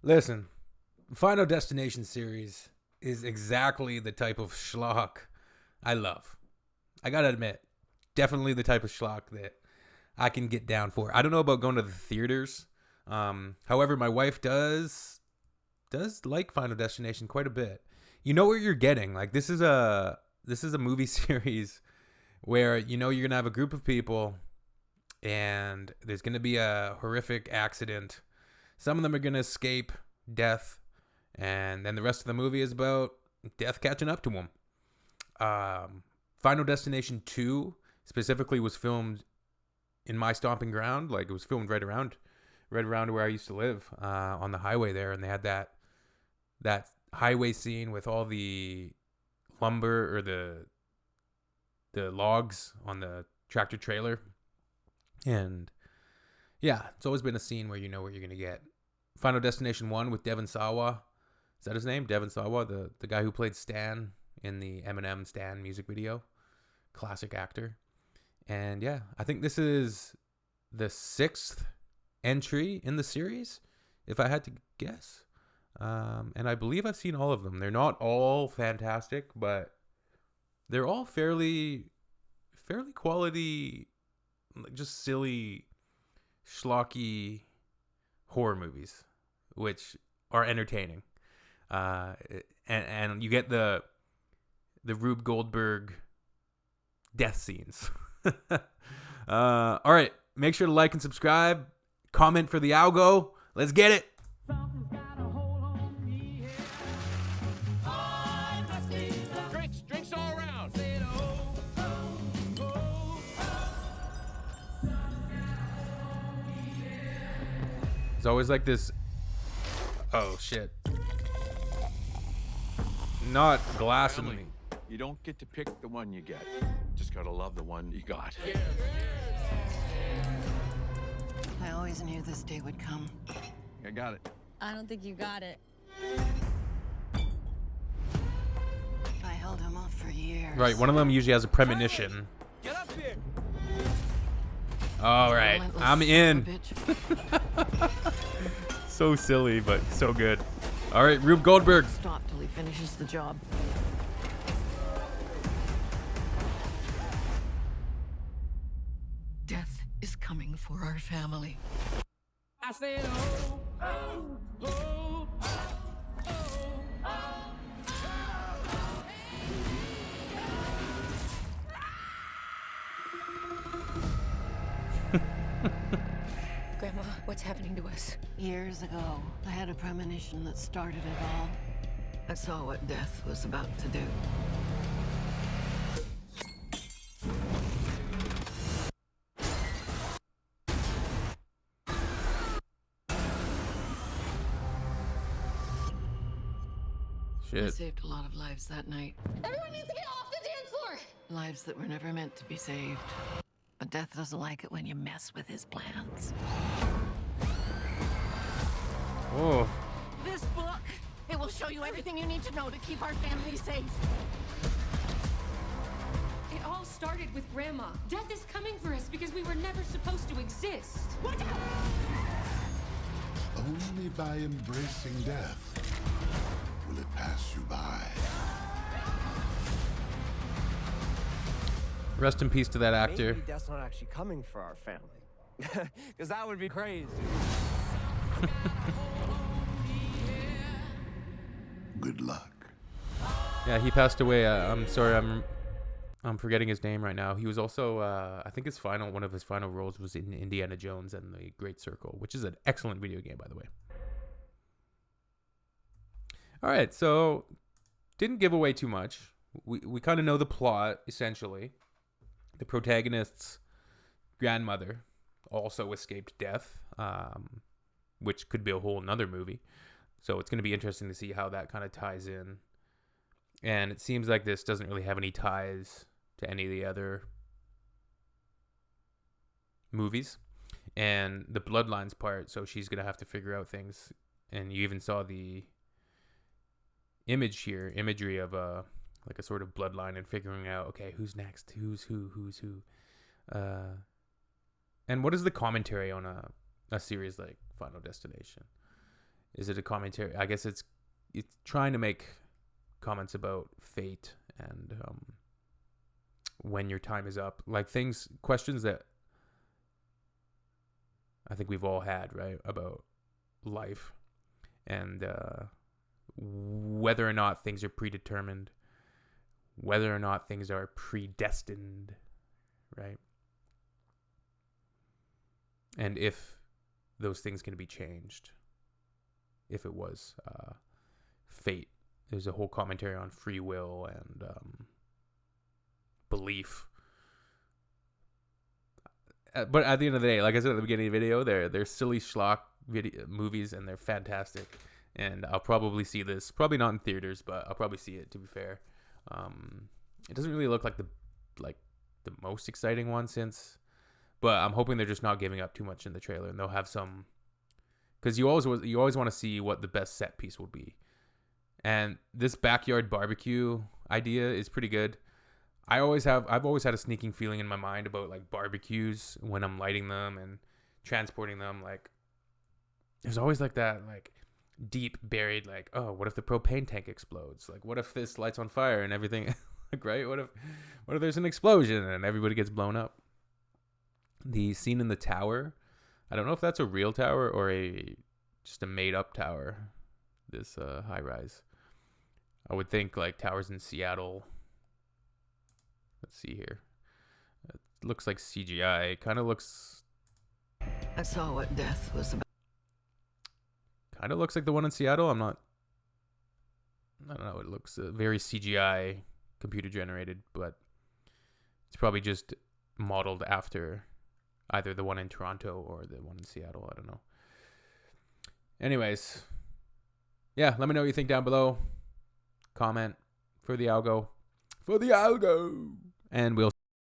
Listen, Final Destination series is exactly the type of schlock I love. I gotta admit, definitely the type of schlock that I can get down for. I don't know about going to the theaters. However, my wife does like Final Destination quite a bit. You know what you're getting. Like this is a movie series where you know you're gonna have a group of people and there's gonna be a horrific accident. Some of them are gonna escape death, and then the rest of the movie is about death catching up to them. Final Destination 2 specifically was filmed in my stomping ground. Like it was filmed right around where I used to live, on the highway there, and they had that highway scene with all the lumber or the logs on the tractor trailer. And yeah, it's always been a scene where you know what you're gonna get. Final Destination 1 with Devon Sawa. Is that his name? Devon Sawa, the guy who played Stan in the Eminem Stan music video. Classic actor. And yeah, I think this is the 6th entry in the series, if I had to guess. And I believe I've seen all of them. They're not all fantastic, but they're all fairly quality, like just silly, schlocky horror movies, which are entertaining. And you get the Rube Goldberg death scenes. All right, make sure to like and subscribe. Comment for the algo. Let's get it. Drinks all around. It's always like this. Oh shit! Not glass in me. You don't get to pick the one you get. Just gotta love the one you got. I always knew this day would come. I got it. I don't think you got it. I held him off for years. Right, one of them usually has a premonition. Get up here. All right, Relentless I'm in. son of a bitch. So silly, but so good. All right, Rube Goldberg. Stop till he finishes the job. Death is coming for our family. I said, oh, oh, oh, Grandma, what's happening to us? Years ago, I had a premonition that started it all. I saw what death was about to do. I Shit. saved a lot of lives that night. Everyone needs to get off the dance floor! Lives that were never meant to be saved. But death doesn't like it when you mess with his plans. Oh, This book, it will show you everything you need to know to keep our family safe. It all started with Grandma. Death is coming for us because we were never supposed to exist. Only by embracing death will it pass you by. rest in peace to that actor. Maybe that's not actually coming for our family. Because that would be crazy. Good luck. Yeah, he passed away. I'm sorry, I'm forgetting his name right now. He was also, I think one of his final roles was in Indiana Jones and the Great Circle, which is an excellent video game, by the way. All right, so didn't give away too much. We kind of know the plot, essentially. The protagonist's grandmother also escaped death, which could be a whole nother movie. So it's going to be interesting to see how that kind of ties in. And it seems like this doesn't really have any ties to any of the other movies. And the Bloodlines part, so she's going to have to figure out things. And you even saw the imagery of a sort of bloodline and figuring out, okay, who's next, who's who. And what is the commentary on a series like Final Destination? Is it a commentary? I guess it's trying to make comments about fate and when your time is up, like questions that I think we've all had, right, about life and whether or not things are predetermined, whether or not things are predestined, right? And if those things can be changed, if it was fate. There's a whole commentary on free will and belief. But at the end of the day, like I said at the beginning of the video, they're silly schlock movies, and they're fantastic. And I'll probably see this, probably not in theaters, but I'll probably see it. To be fair, it doesn't really look like the most exciting one since. But I'm hoping they're just not giving up too much in the trailer, and they'll have some. Because you always want to see what the best set piece will be, and this backyard barbecue idea is pretty good. I've always had a sneaking feeling in my mind about like barbecues when I'm lighting them and transporting them. Like, there's always like that like deep buried like, oh, what if the propane tank explodes? Like, what if this lights on fire and everything? Like, right? What if there's an explosion and everybody gets blown up? The scene in the tower, I don't know if that's a real tower or just a made up tower. This high rise. I would think like towers in Seattle. Let's see here. It looks like CGI. It kind of looks. I saw what death was about. Kind of looks like the one in Seattle. I don't know. It looks very CGI, computer generated, but it's probably just modeled after either the one in Toronto or the one in Seattle. I don't know. Anyways, yeah, let me know what you think down below. Comment for the algo. And we'll